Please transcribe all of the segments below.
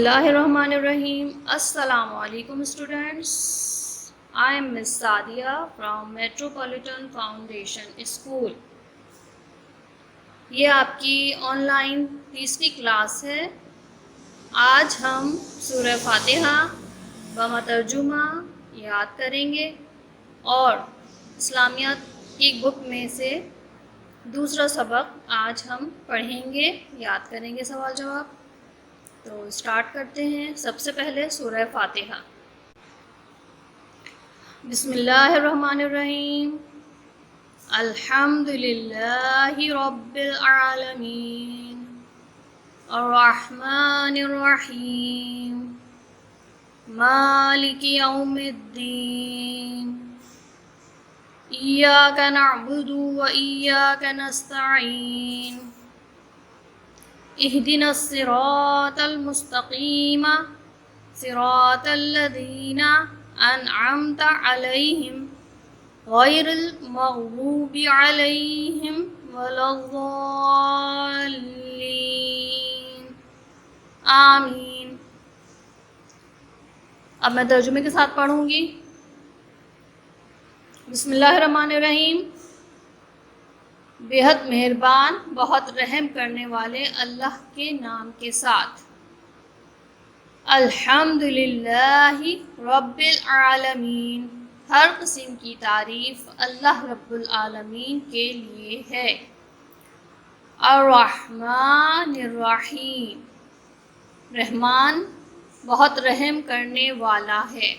اللہ الرحمن الرحیم۔ السلام علیکم students, I am miss Sadia from metropolitan foundation school. یہ آپ کی آن لائن تیسری کلاس ہے۔ آج ہم سورہ فاتحہ بمترجمہ یاد کریں گے اور اسلامیات کی بک میں سے دوسرا سبق آج ہم پڑھیں گے، یاد کریں گے سوال جواب۔ تو اسٹارٹ کرتے ہیں۔ سب سے پہلے سورہ فاتحہ۔ بسم اللہ الرحمن الرحیم۔ الحمد للہ رب العالمین الرحمن الرحیم مالک یوم الدین ایاک نعبد و ایاک نستعین اہدنا الصراط المستقیم صراط الذین انعمت علیہم غیر المغضوب علیہم ولا الضالین آمین۔ اب میں ترجمے کے ساتھ پڑھوں گی۔ بسم اللہ الرحمن الرحیم۔ بے حد مہربان بہت رحم کرنے والے اللہ کے نام کے ساتھ۔ الحمد للہ رب العالمین، ہر قسم کی تعریف اللہ رب العالمین کے لیے ہے۔ الرحمن الرحیم، رحمان بہت رحم کرنے والا ہے۔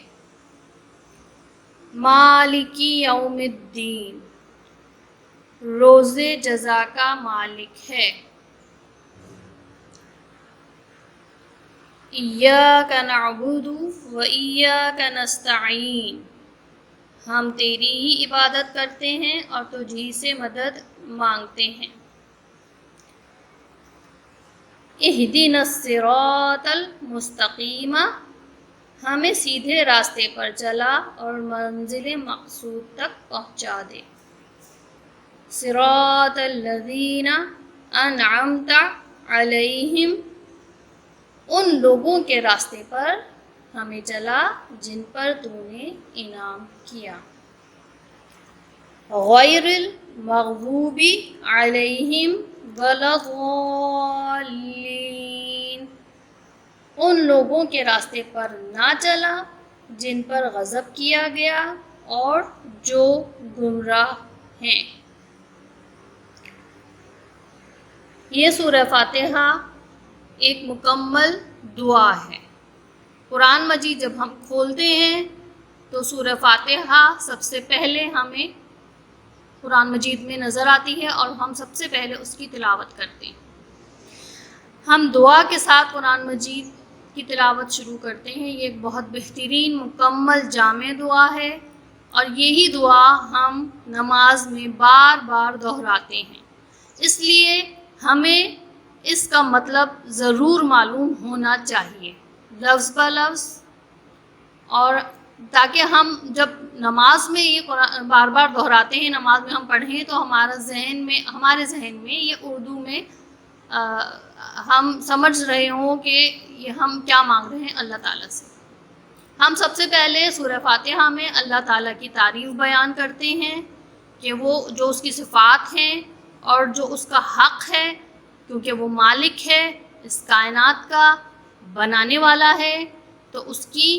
مالک یوم الدین، روز جزا کا مالک ہے۔ ایاک نعبد و ایاک نستعین، ہم تیری ہی عبادت کرتے ہیں اور تجھی سے مدد مانگتے ہیں۔ اہدنا الصراط المستقیم، ہمیں سیدھے راستے پر چلا اور منزل مقصود تک پہنچا دے۔ صراط الذین انعمت علیہم، ان لوگوں کے راستے پر ہمیں چلا جن پر تو نے انعام کیا۔ غیر المغضوب علیہم ولا الضالین، ان لوگوں کے راستے پر نہ چلا جن پر غضب کیا گیا اور جو گمراہ ہیں۔ یہ سورہ فاتحہ ایک مکمل دعا ہے۔ قرآن مجید جب ہم کھولتے ہیں تو سورہ فاتحہ سب سے پہلے ہمیں قرآن مجید میں نظر آتی ہے اور ہم سب سے پہلے اس کی تلاوت کرتے ہیں۔ ہم دعا کے ساتھ قرآن مجید کی تلاوت شروع کرتے ہیں۔ یہ ایک بہت بہترین مکمل جامع دعا ہے اور یہی دعا ہم نماز میں بار بار دہراتے ہیں۔ اس لیے ہمیں اس کا مطلب ضرور معلوم ہونا چاہیے لفظ بہ لفظ، اور تاکہ ہم جب نماز میں یہ قرآن بار بار دہراتے ہیں، نماز میں ہم پڑھیں تو ہمارے ذہن میں یہ اردو میں ہم سمجھ رہے ہوں کہ یہ ہم کیا مانگ رہے ہیں اللہ تعالیٰ سے۔ ہم سب سے پہلے سورہ فاتحہ میں اللہ تعالیٰ کی تعریف بیان کرتے ہیں کہ وہ جو اس کی صفات ہیں اور جو اس کا حق ہے، کیونکہ وہ مالک ہے اس کائنات کا، بنانے والا ہے، تو اس کی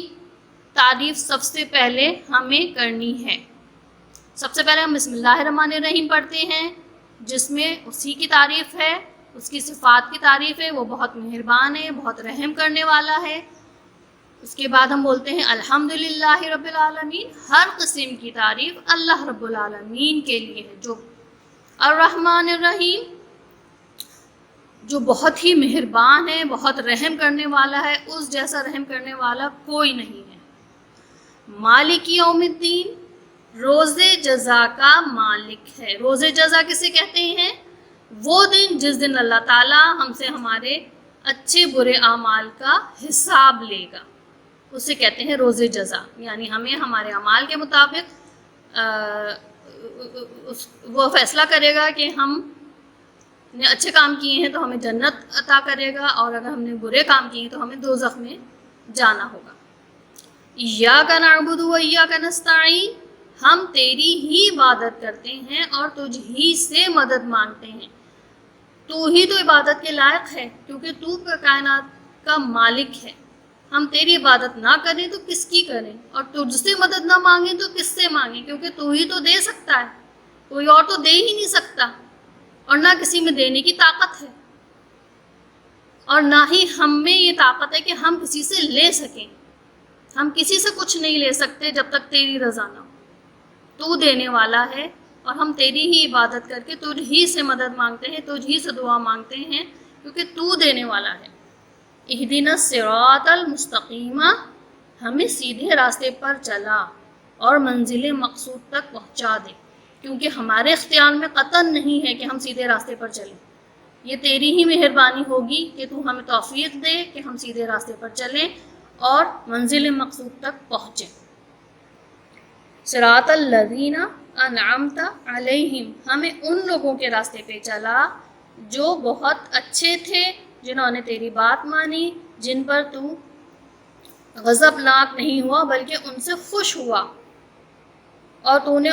تعریف سب سے پہلے ہمیں کرنی ہے۔ سب سے پہلے ہم بسم اللہ الرحمن الرحیم پڑھتے ہیں، جس میں اسی کی تعریف ہے، اس کی صفات کی تعریف ہے، وہ بہت مہربان ہے، بہت رحم کرنے والا ہے۔ اس کے بعد ہم بولتے ہیں الحمد للہ رب العالمین، ہر قسم کی تعریف اللہ رب العالمین کے لیے ہے، جو الرحمن الرحیم، جو بہت ہی مہربان ہے، بہت رحم کرنے والا ہے، اس جیسا رحم کرنے والا کوئی نہیں ہے۔ مالک یوم الدین، روز جزا کا مالک ہے۔ روز جزا کسے کہتے ہیں؟ وہ دن جس دن اللہ تعالیٰ ہم سے ہمارے اچھے برے اعمال کا حساب لے گا، اسے کہتے ہیں روز جزا۔ یعنی ہمیں ہمارے اعمال کے مطابق وہ فیصلہ کرے گا کہ ہم نے اچھے کام کیے ہیں تو ہمیں جنت عطا کرے گا، اور اگر ہم نے برے کام کیے ہیں تو ہمیں دوزخ میں جانا ہوگا۔ ایاک نعبد و ایاک نستعین، ہم تیری ہی عبادت کرتے ہیں اور تجھ ہی سے مدد مانگتے ہیں۔ تو ہی تو عبادت کے لائق ہے، کیونکہ تو کائنات کا مالک ہے۔ ہم تیری عبادت نہ کریں تو کس کی کریں، اور تجھ سے مدد نہ مانگیں تو کس سے مانگیں، کیونکہ تو ہی تو دے سکتا ہے، کوئی اور تو دے ہی نہیں سکتا، اور نہ کسی میں دینے کی طاقت ہے، اور نہ ہی ہم میں یہ طاقت ہے کہ ہم کسی سے لے سکیں۔ ہم کسی سے کچھ نہیں لے سکتے جب تک تیری رضا نہ ہو۔ تو دینے والا ہے، اور ہم تیری ہی عبادت کر کے تجھ ہی سے مدد مانگتے ہیں، تجھ ہی سے دعا مانگتے ہیں، کیونکہ تو دینے والا ہے۔ اہدنا الصراط المستقیم، ہمیں سیدھے راستے پر چلا اور منزل مقصود تک پہنچا دے، کیونکہ ہمارے اختیار میں قطعاً نہیں ہے کہ ہم سیدھے راستے پر چلیں۔ یہ تیری ہی مہربانی ہوگی کہ تو ہمیں توفیق دے کہ ہم سیدھے راستے پر چلیں اور منزل مقصود تک پہنچیں۔ صراط الذین انعمت علیہم، ہمیں ان لوگوں کے راستے پہ چلا جو بہت اچھے تھے، جنہوں نے تیری بات مانی، جن پر تو غضبناک نہیں ہوا بلکہ ان سے خوش ہوا، اور تو نے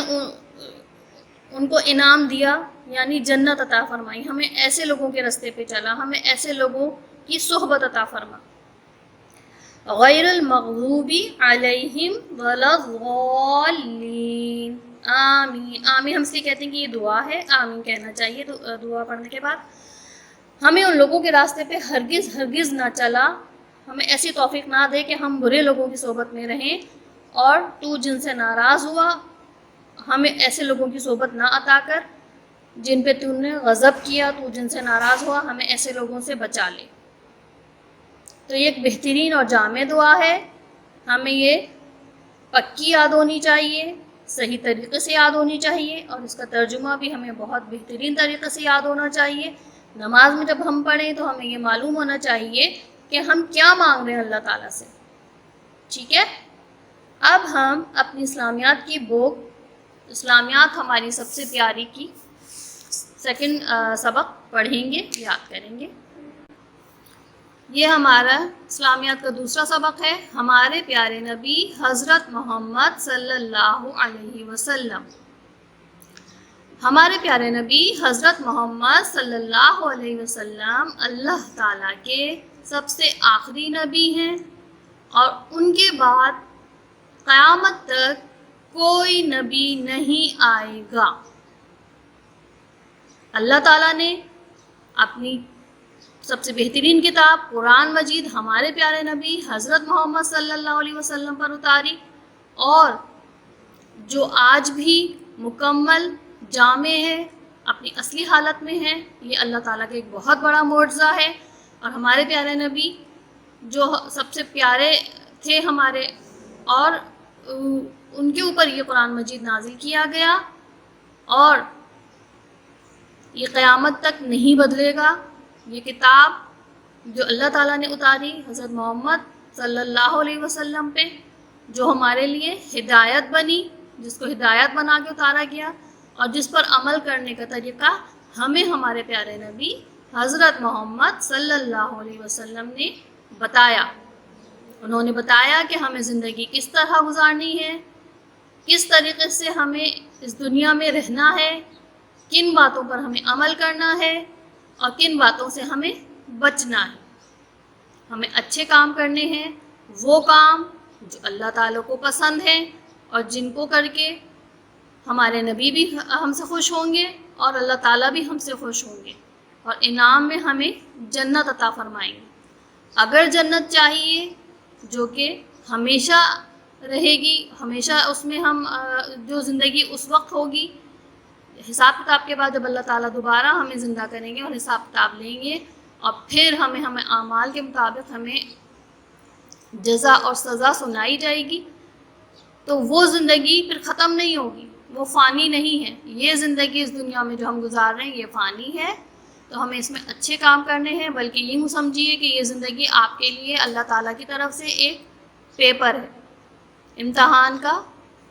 ان کو انعام دیا، یعنی جنت عطا فرمائی۔ ہمیں ایسے لوگوں کے راستے پہ چلا، ہمیں ایسے لوگوں کی صحبت عطا فرما۔ غیر المغضوب علیہم ولا الضالین، آمین۔ آمین ہم اس لیے کہتے ہیں کہ یہ دعا ہے، آمین کہنا چاہیے دعا پڑھنے کے بعد۔ ہمیں ان لوگوں کے راستے پہ ہرگز نہ چلا، ہمیں ایسی توفیق نہ دے کہ ہم برے لوگوں کی صحبت میں رہیں، اور تو جن سے ناراض ہوا ہمیں ایسے لوگوں کی صحبت نہ عطا کر، جن پہ تو نے غضب کیا، تو جن سے ناراض ہوا، ہمیں ایسے لوگوں سے بچا لے۔ تو یہ ایک بہترین اور جامع دعا ہے، ہمیں یہ پکی یاد ہونی چاہیے، صحیح طریقے سے یاد ہونی چاہیے، اور اس کا ترجمہ بھی ہمیں بہت بہترین طریقے سے یاد ہونا چاہیے۔ نماز میں جب ہم پڑھیں تو ہمیں یہ معلوم ہونا چاہیے کہ ہم کیا مانگ رہے ہیں اللہ تعالیٰ سے، ٹھیک ہے؟ اب ہم اپنی اسلامیات کی بک، اسلامیات ہماری سب سے پیاری کی سیکنڈ سبق پڑھیں گے، یاد کریں گے۔ یہ ہمارا اسلامیات کا دوسرا سبق ہے، ہمارے پیارے نبی حضرت محمد صلی اللہ علیہ وسلم۔ ہمارے پیارے نبی حضرت محمد صلی اللہ علیہ وسلم اللہ تعالیٰ کے سب سے آخری نبی ہیں، اور ان کے بعد قیامت تک کوئی نبی نہیں آئے گا۔ اللہ تعالیٰ نے اپنی سب سے بہترین کتاب قرآن مجید ہمارے پیارے نبی حضرت محمد صلی اللہ علیہ وسلم پر اتاری، اور جو آج بھی مکمل جامع ہے، اپنی اصلی حالت میں ہے۔ یہ اللہ تعالیٰ کا ایک بہت بڑا معجزہ ہے، اور ہمارے پیارے نبی جو سب سے پیارے تھے ہمارے، اور ان کے اوپر یہ قرآن مجید نازل کیا گیا، اور یہ قیامت تک نہیں بدلے گا۔ یہ کتاب جو اللہ تعالیٰ نے اتاری حضرت محمد صلی اللہ علیہ وسلم پہ، جو ہمارے لیے ہدایت بنی، جس کو ہدایت بنا کے اتارا گیا، اور جس پر عمل کرنے کا طریقہ ہمیں ہمارے پیارے نبی حضرت محمد صلی اللہ علیہ وسلم نے بتایا۔ انہوں نے بتایا کہ ہمیں زندگی کس طرح گزارنی ہے، کس طریقے سے ہمیں اس دنیا میں رہنا ہے، کن باتوں پر ہمیں عمل کرنا ہے، اور کن باتوں سے ہمیں بچنا ہے۔ ہمیں اچھے کام کرنے ہیں، وہ کام جو اللہ تعالیٰ کو پسند ہیں، اور جن کو کر کے ہمارے نبی بھی ہم سے خوش ہوں گے، اور اللہ تعالیٰ بھی ہم سے خوش ہوں گے، اور انعام میں ہمیں جنت عطا فرمائیں گے۔ اگر جنت چاہیے جو کہ ہمیشہ رہے گی، ہمیشہ اس میں ہم جو زندگی اس وقت ہوگی، حساب کتاب کے بعد جب اللہ تعالیٰ دوبارہ ہمیں زندہ کریں گے اور حساب کتاب لیں گے، اور پھر ہمیں اعمال کے مطابق ہمیں جزا اور سزا سنائی جائے گی، تو وہ زندگی پھر ختم نہیں ہوگی، وہ فانی نہیں ہے۔ یہ زندگی اس دنیا میں جو ہم گزار رہے ہیں یہ فانی ہے، تو ہمیں اس میں اچھے کام کرنے ہیں، بلکہ یوں سمجھیے کہ یہ زندگی آپ کے لیے اللہ تعالیٰ کی طرف سے ایک پیپر ہے، امتحان کا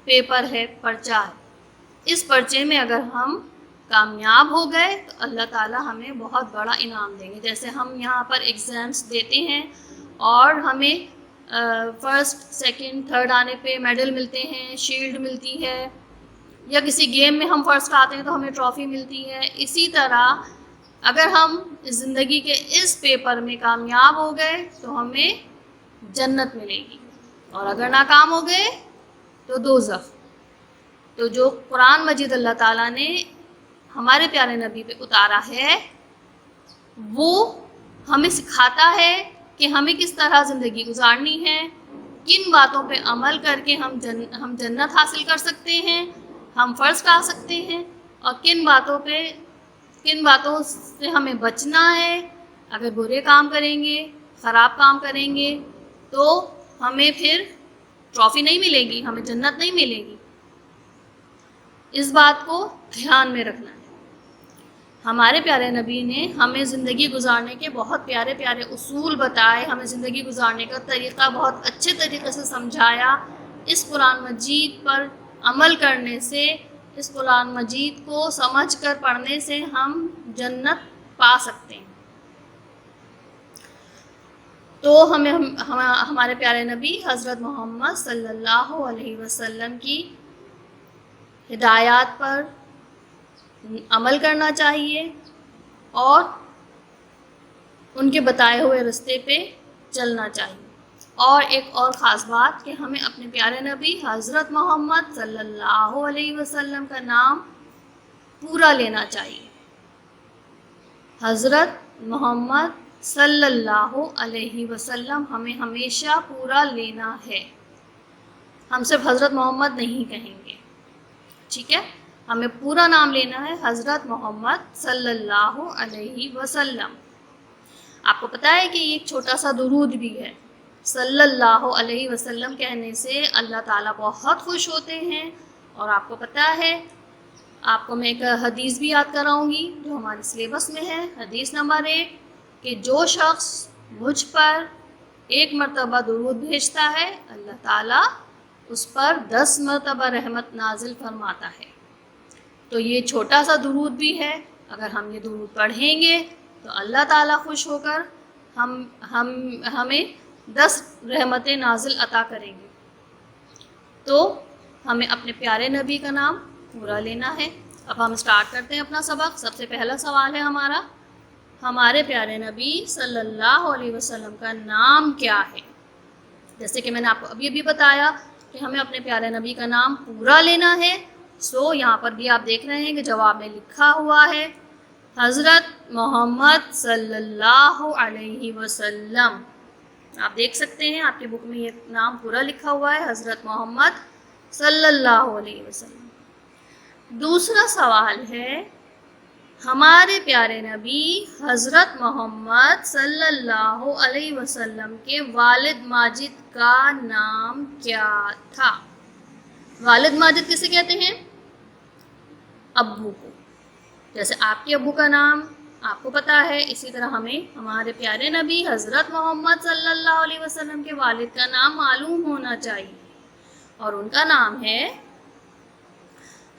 پیپر ہے، پرچہ ہے۔ اس پرچے میں اگر ہم کامیاب ہو گئے تو اللہ تعالیٰ ہمیں بہت بڑا انعام دیں گے. جیسے ہم یہاں پر ایگزامس دیتے ہیں اور ہمیں فرسٹ سیکنڈ تھرڈ آنے پہ میڈل ملتے ہیں, شیلڈ ملتی ہے, یا کسی گیم میں ہم فرسٹ آتے ہیں تو ہمیں ٹرافی ملتی ہے. اسی طرح اگر ہم زندگی کے اس پیپر میں کامیاب ہو گئے تو ہمیں جنت ملے گی, اور اگر ناکام ہو گئے تو دوزخ. تو جو قرآن مجید اللہ تعالیٰ نے ہمارے پیارے نبی پہ اتارا ہے وہ ہمیں سکھاتا ہے کہ ہمیں کس طرح زندگی گزارنی ہے, کن باتوں پہ عمل کر کے ہم جنت حاصل کر سکتے ہیں, ہم فرسٹ آ سکتے ہیں, اور کن باتوں سے ہمیں بچنا ہے. اگر برے کام کریں گے, خراب کام کریں گے تو ہمیں پھر ٹرافی نہیں ملے گی, ہمیں جنت نہیں ملے گی. اس بات کو دھیان میں رکھنا ہے. ہمارے پیارے نبی نے ہمیں زندگی گزارنے کے بہت پیارے پیارے اصول بتائے, ہمیں زندگی گزارنے کا طریقہ بہت اچھے طریقے سے سمجھایا. اس قرآن مجید پر عمل کرنے سے, اس قرآن مجید کو سمجھ کر پڑھنے سے ہم جنت پا سکتے ہیں. تو ہمیں ہمارے پیارے نبی حضرت محمد صلی اللہ علیہ وسلم کی ہدایات پر عمل کرنا چاہیے اور ان کے بتائے ہوئے راستے پہ چلنا چاہیے. اور ایک اور خاص بات کہ ہمیں اپنے پیارے نبی حضرت محمد صلی اللہ علیہ وسلم کا نام پورا لینا چاہیے. حضرت محمد صلی اللہ علیہ وسلم ہمیں ہمیشہ پورا لینا ہے. ہم صرف حضرت محمد نہیں کہیں گے, ٹھیک ہے؟ ہمیں پورا نام لینا ہے حضرت محمد صلی اللہ علیہ وسلم. آپ کو پتہ ہے کہ یہ ایک چھوٹا سا درود بھی ہے. صلی اللہ علیہ وسلم کہنے سے اللہ تعالیٰ بہت خوش ہوتے ہیں. اور آپ کو پتہ ہے, آپ کو میں ایک حدیث بھی یاد کراؤں گی جو ہمارے سلیبس میں ہے. حدیث نمبر 1 کہ جو شخص مجھ پر 1 مرتبہ درود بھیجتا ہے اللہ تعالیٰ اس پر 10 مرتبہ رحمت نازل فرماتا ہے. تو یہ چھوٹا سا درود بھی ہے. اگر ہم یہ درود پڑھیں گے تو اللہ تعالیٰ خوش ہو کر ہمیں 10 رحمتیں نازل عطا کریں گے. تو ہمیں اپنے پیارے نبی کا نام پورا لینا ہے. اب ہم اسٹارٹ کرتے ہیں اپنا سبق. سب سے پہلا سوال ہے ہمارا, ہمارے پیارے نبی صلی اللہ علیہ وسلم کا نام کیا ہے؟ جیسے کہ میں نے آپ کو ابھی بتایا کہ ہمیں اپنے پیارے نبی کا نام پورا لینا ہے. یہاں پر بھی آپ دیکھ رہے ہیں کہ جواب میں لکھا ہوا ہے حضرت محمد صلی اللہ علیہ وسلم. آپ دیکھ سکتے ہیں آپ کی بک میں یہ نام پورا لکھا ہوا ہے, حضرت محمد صلی اللہ علیہ وسلم. دوسرا سوال ہے, ہمارے پیارے نبی حضرت محمد صلی اللہ علیہ وسلم کے والد ماجد کا نام کیا تھا؟ والد ماجد کسے کہتے ہیں؟ ابو کو. جیسے آپ کے ابو کا نام آپ کو پتہ ہے, اسی طرح ہمیں ہمارے پیارے نبی حضرت محمد صلی اللہ علیہ وسلم کے والد کا نام معلوم ہونا چاہیے, اور ان کا نام ہے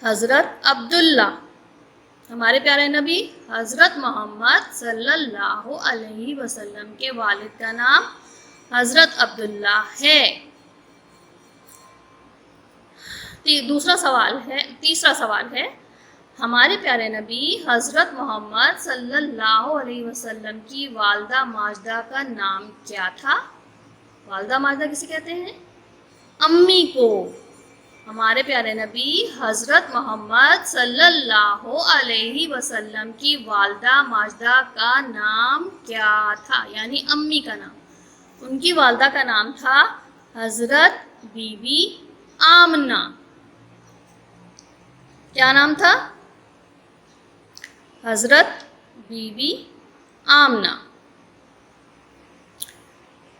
حضرت عبداللہ. ہمارے پیارے نبی حضرت محمد صلی اللہ علیہ وسلم کے والد کا نام حضرت عبداللہ ہے. تیسرا سوال ہے, ہمارے پیارے نبی حضرت محمد صلی اللہ علیہ وسلم کی والدہ ماجدہ کا نام کیا تھا؟ والدہ ماجدہ کسے کہتے ہیں؟ امی کو. ہمارے پیارے نبی حضرت محمد صلی اللہ علیہ وسلم کی والدہ ماجدہ کا نام کیا تھا؟ یعنی امی کا نام. ان کی والدہ کا نام تھا حضرت بی بی آمنہ. کیا نام تھا؟ حضرت بی بی آمنہ.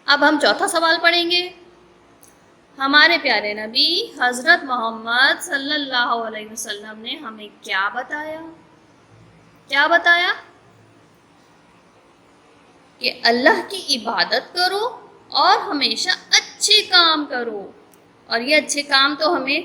اب ہم چوتھا سوال پڑھیں گے. ہمارے پیارے نبی حضرت محمد صلی اللہ علیہ وسلم نے ہمیں کیا بتایا؟ کہ اللہ کی عبادت کرو اور ہمیشہ اچھے کام کرو. اور یہ اچھے کام تو ہمیں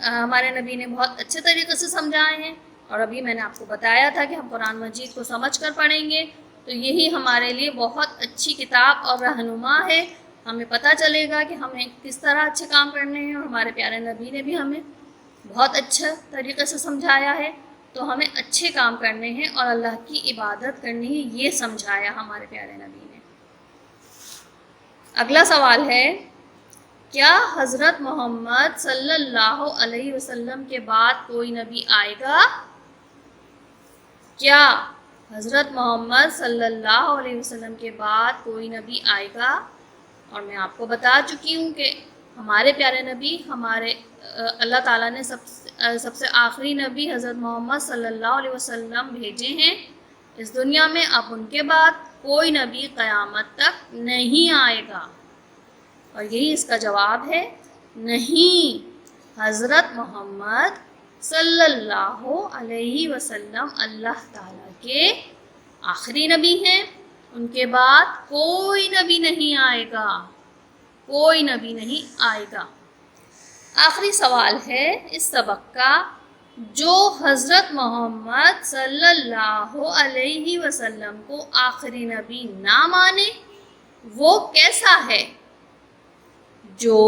ہمارے نبی نے بہت اچھے طریقے سے سمجھائے ہیں. اور ابھی میں نے آپ کو بتایا تھا کہ ہم قرآن مجید کو سمجھ کر پڑھیں گے تو یہی ہمارے لیے بہت اچھی کتاب اور رہنما ہے. ہمیں پتہ چلے گا کہ ہمیں کس طرح اچھے کام کرنے ہیں، اور ہمارے پیارے نبی نے بھی ہمیں بہت اچھا طریقے سے سمجھایا ہے. تو ہمیں اچھے کام کرنے ہیں اور اللہ کی عبادت کرنی ہے، یہ سمجھایا ہمارے پیارے نبی نے. اگلا سوال ہے، کیا حضرت محمد صلی اللہ علیہ وسلم کے بعد کوئی نبی آئے گا؟ کیا حضرت محمد صلی اللہ علیہ وسلم کے بعد کوئی نبی آئے گا؟ اور میں آپ کو بتا چکی ہوں کہ ہمارے پیارے نبی، ہمارے اللہ تعالیٰ نے سب سے آخری نبی حضرت محمد صلی اللہ علیہ وسلم بھیجے ہیں اس دنیا میں. اب ان کے بعد کوئی نبی قیامت تک نہیں آئے گا. اور یہی اس کا جواب ہے، نہیں. حضرت محمد صلی اللہ علیہ وسلم اللہ تعالیٰ کے آخری نبی ہیں. ان کے بعد کوئی نبی نہیں آئے گا، کوئی نبی نہیں آئے گا. آخری سوال ہے اس سبق کا، جو حضرت محمد صلی اللہ علیہ وسلم کو آخری نبی نہ مانے وہ کیسا ہے؟ جو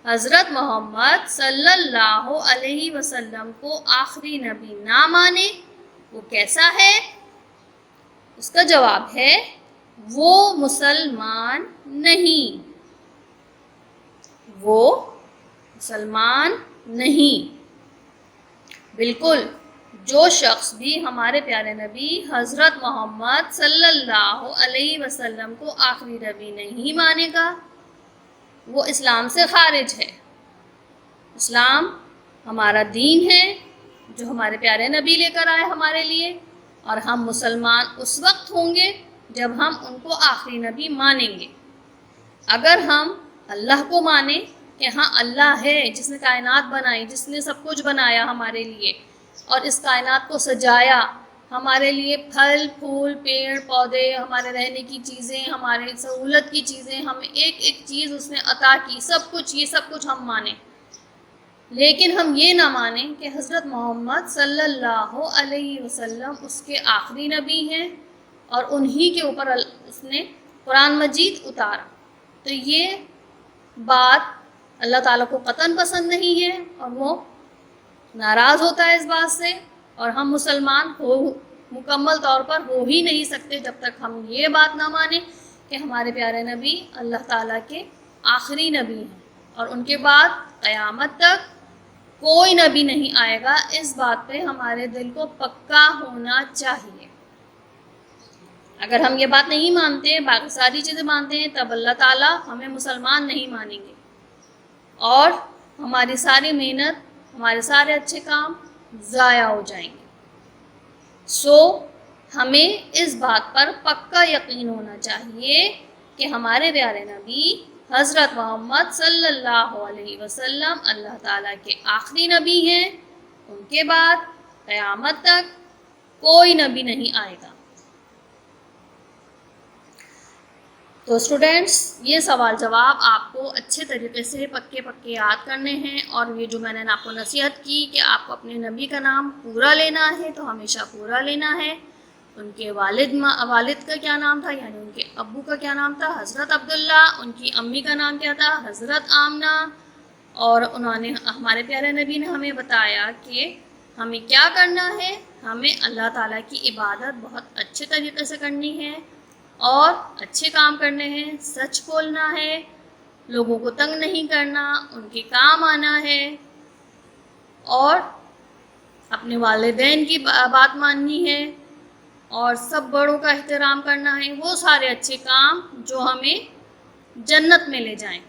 حضرت محمد صلی اللہ علیہ وسلم کو آخری نبی نہ مانے وہ کیسا ہے؟ اس کا جواب ہے، وہ مسلمان نہیں. وہ مسلمان نہیں. بالکل، جو شخص بھی ہمارے پیارے نبی حضرت محمد صلی اللہ علیہ وسلم کو آخری نبی نہیں مانے گا وہ اسلام سے خارج ہے. اسلام ہمارا دین ہے جو ہمارے پیارے نبی لے کر آئے ہمارے لیے، اور ہم مسلمان اس وقت ہوں گے جب ہم ان کو آخری نبی مانیں گے. اگر ہم اللہ کو مانیں کہ ہاں اللہ ہے جس نے کائنات بنائی، جس نے سب کچھ بنایا ہمارے لیے اور اس کائنات کو سجایا، ہمارے لیے پھل پھول پیڑ پودے، ہمارے رہنے کی چیزیں، ہمارے سہولت کی چیزیں، ہمیں ایک ایک چیز اس نے عطا کی، سب کچھ، یہ سب کچھ ہم مانیں. لیکن ہم یہ نہ مانیں کہ حضرت محمد صلی اللہ علیہ وسلم اس کے آخری نبی ہیں اور انہی کے اوپر اس نے قرآن مجید اتارا. تو یہ بات اللہ تعالیٰ کو قطعاً پسند نہیں ہے اور وہ ناراض ہوتا ہے اس بات سے. اور ہم مسلمان مکمل طور پر ہو ہی نہیں سکتے جب تک ہم یہ بات نہ مانیں کہ ہمارے پیارے نبی اللہ تعالیٰ کے آخری نبی ہیں اور ان کے بعد قیامت تک کوئی نبی نہیں آئے گا. اس بات پہ ہمارے دل کو پکا ہونا چاہیے. اگر ہم یہ بات نہیں مانتے، باقی ساری چیزیں مانتے ہیں، تب اللہ تعالیٰ ہمیں مسلمان نہیں مانیں گے اور ہماری ساری محنت، ہمارے سارے اچھے کام ضائع ہو جائیں گے. ہمیں اس بات پر پکا یقین ہونا چاہیے کہ ہمارے پیارے نبی حضرت محمد صلی اللہ علیہ وسلم اللہ تعالیٰ کے آخری نبی ہیں. ان کے بعد قیامت تک کوئی نبی نہیں آئے گا. تو اسٹوڈینٹس، یہ سوال جواب آپ کو اچھے طریقے سے پکے یاد کرنے ہیں، اور یہ جو میں نے آپ کو نصیحت کی کہ آپ کو اپنے نبی کا نام پورا لینا ہے تو ہمیشہ پورا لینا ہے. ان کے والد کا کیا نام تھا، یعنی ان کے ابو کا کیا نام تھا، حضرت عبداللہ. ان کی امی کا نام کیا تھا، حضرت آمنہ. اور انہوں نے، ہمارے پیارے نبی نے ہمیں بتایا کہ ہمیں کیا کرنا ہے. ہمیں اللہ تعالیٰ کی عبادت بہت اچھے طریقے سے کرنی ہے اور اچھے کام کرنے ہیں، سچ بولنا ہے، لوگوں کو تنگ نہیں کرنا، ان کے کام آنا ہے اور اپنے والدین کی بات ماننی ہے اور سب بڑوں کا احترام کرنا ہے. وہ سارے اچھے کام جو ہمیں جنت میں لے جائیں،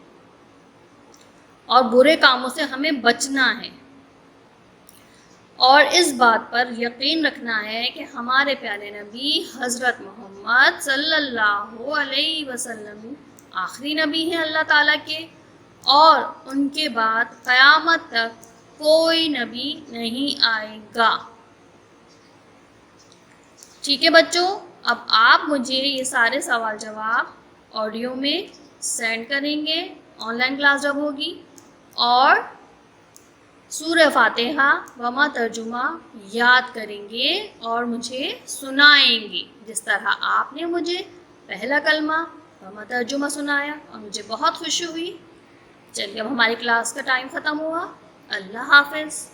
اور برے کاموں سے ہمیں بچنا ہے. اور اس بات پر یقین رکھنا ہے کہ ہمارے پیارے نبی حضرت محمد صلی اللہ علیہ وسلم آخری نبی ہیں اللہ تعالیٰ کے، اور ان کے بعد قیامت تک کوئی نبی نہیں آئے گا. ٹھیک ہے بچوں، اب آپ مجھے یہ سارے سوال جواب آڈیو میں سینڈ کریں گے آن لائن کلاس جب ہوگی، اور سورہ فاتحہ وما ترجمہ یاد کریں گے اور مجھے سنائیں گے، جس طرح آپ نے مجھے پہلا کلمہ وما ترجمہ سنایا اور مجھے بہت خوشی ہوئی۔ چلیے اب ہماری کلاس کا ٹائم ختم ہوا۔ اللہ حافظ۔